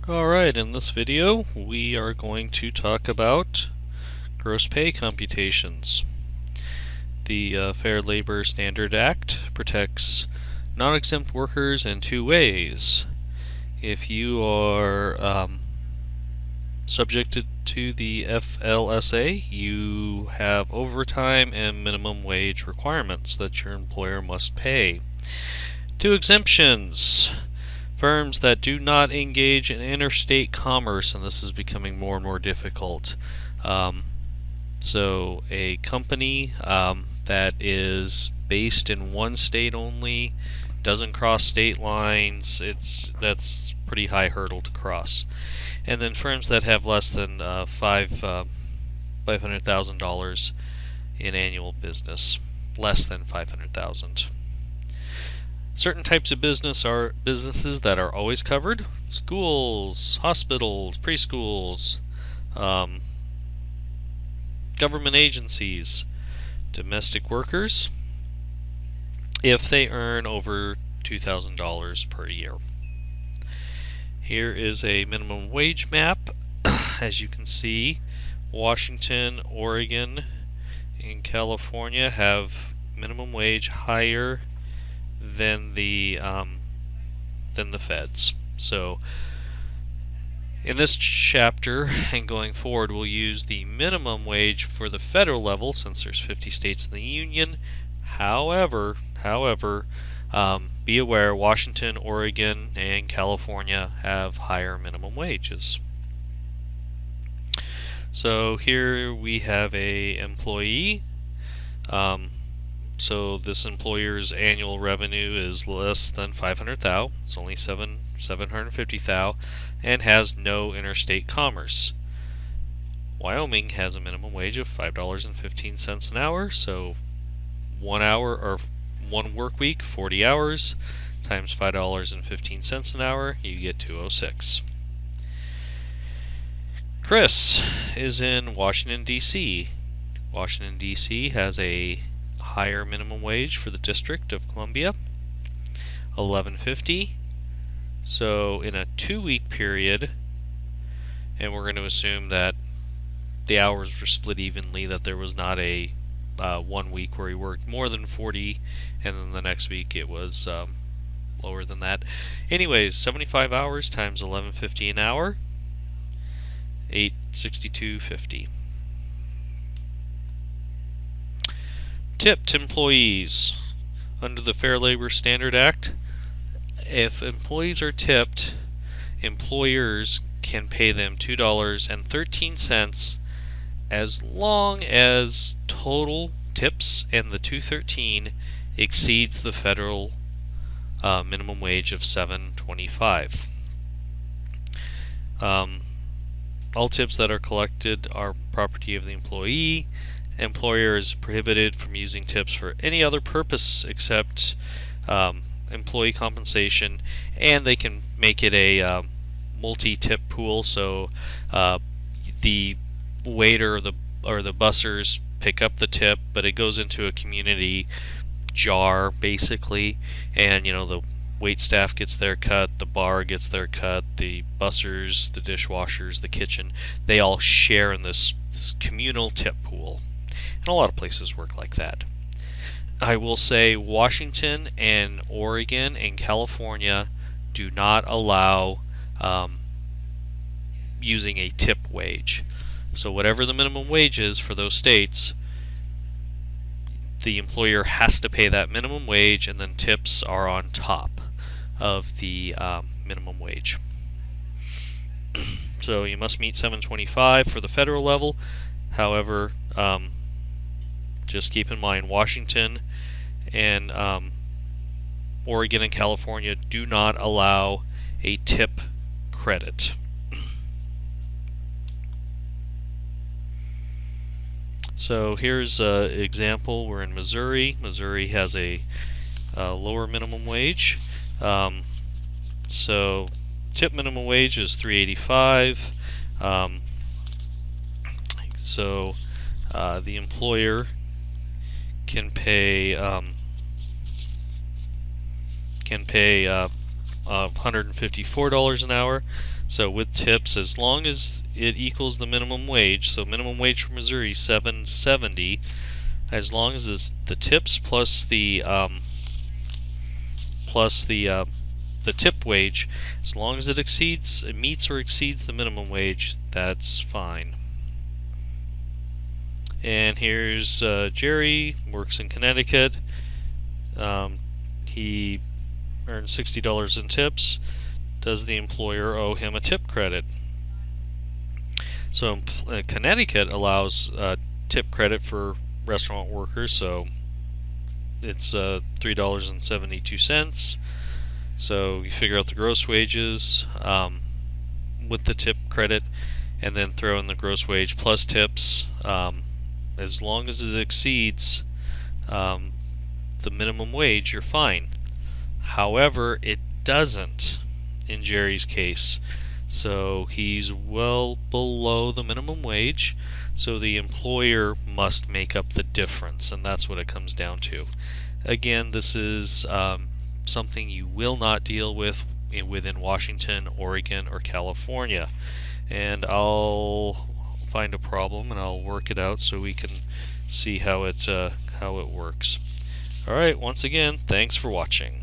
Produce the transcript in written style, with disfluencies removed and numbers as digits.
Alright, in this video we are going to talk about gross pay computations. The Fair Labor Standard Act protects non-exempt workers in two ways. If you are subjected to the FLSA, you have overtime and minimum wage requirements that your employer must pay. Two exemptions. Firms that do not engage in interstate commerce, and this is becoming more and more difficult. So a company that is based in one state only, doesn't cross state lines, that's pretty high hurdle to cross. And then firms that have less than $500,000 in annual business, less than $500,000. Certain types of business are businesses that are always covered: schools, hospitals, preschools, government agencies, domestic workers, if they earn over $2,000 per year. Here is a minimum wage map. As you can see, Washington, Oregon, and California have minimum wage higher than the feds. So in this chapter and going forward, we'll use the minimum wage for the federal level, since there's 50 states in the union. However, be aware Washington, Oregon, and California have higher minimum wages. So here we have a employee. So this employer's annual revenue is less than $500,000. It's only $750,000, and has no interstate commerce. Wyoming has a minimum wage of $5.15 an hour. So 1 hour or 1 work week, 40 hours times $5.15 an hour, you get $206. Chris is in Washington, D.C. Washington, D.C. has a higher minimum wage for the District of Columbia, $11.50. So in a 2-week period, and we're going to assume that the hours were split evenly, that there was not a 1 week where he worked more than 40 and then the next week it was lower than that. Anyways, 75 hours times $11.50 an hour, $862.50. Tipped employees. Under the Fair Labor Standard Act, if employees are tipped, employers can pay them $2.13 as long as total tips and the $2.13 exceeds the federal minimum wage of $7.25. All tips that are collected are property of the employee. Employer is prohibited from using tips for any other purpose except employee compensation, and they can make it a multi-tip pool. So the waiter or the bussers pick up the tip, but it goes into a community jar basically, and the wait staff gets their cut, the bar gets their cut, the bussers, the dishwashers, the kitchen, they all share in this communal tip pool. And a lot of places work like that. I will say Washington and Oregon and California do not allow using a tip wage. So whatever the minimum wage is for those states, the employer has to pay that minimum wage, and then tips are on top of the minimum wage. So you must meet $7.25 for the federal level. However, just keep in mind Washington and Oregon and California do not allow a tip credit. So here's an example. We're in Missouri. Missouri has a lower minimum wage. So tip minimum wage is $3.85. So the employer can pay $154 an hour. So with tips, as long as it equals the minimum wage, so minimum wage for Missouri $7.70, as long as it's the tips plus the tip wage, as long as it meets or exceeds the minimum wage, that's fine. And here's Jerry, works in Connecticut. He earns $60 in tips. Does the employer owe him a tip credit? So Connecticut allows tip credit for restaurant workers, so it's $3.72. So you figure out the gross wages with the tip credit, and then throw in the gross wage plus tips. As long as it exceeds the minimum wage, you're fine. However, it doesn't in Jerry's case. So he's well below the minimum wage, so the employer must make up the difference, and that's what it comes down to. Again, this is something you will not deal with within Washington, Oregon, or California. And I'll find a problem and I'll work it out so we can see how it works. Alright, once again, thanks for watching.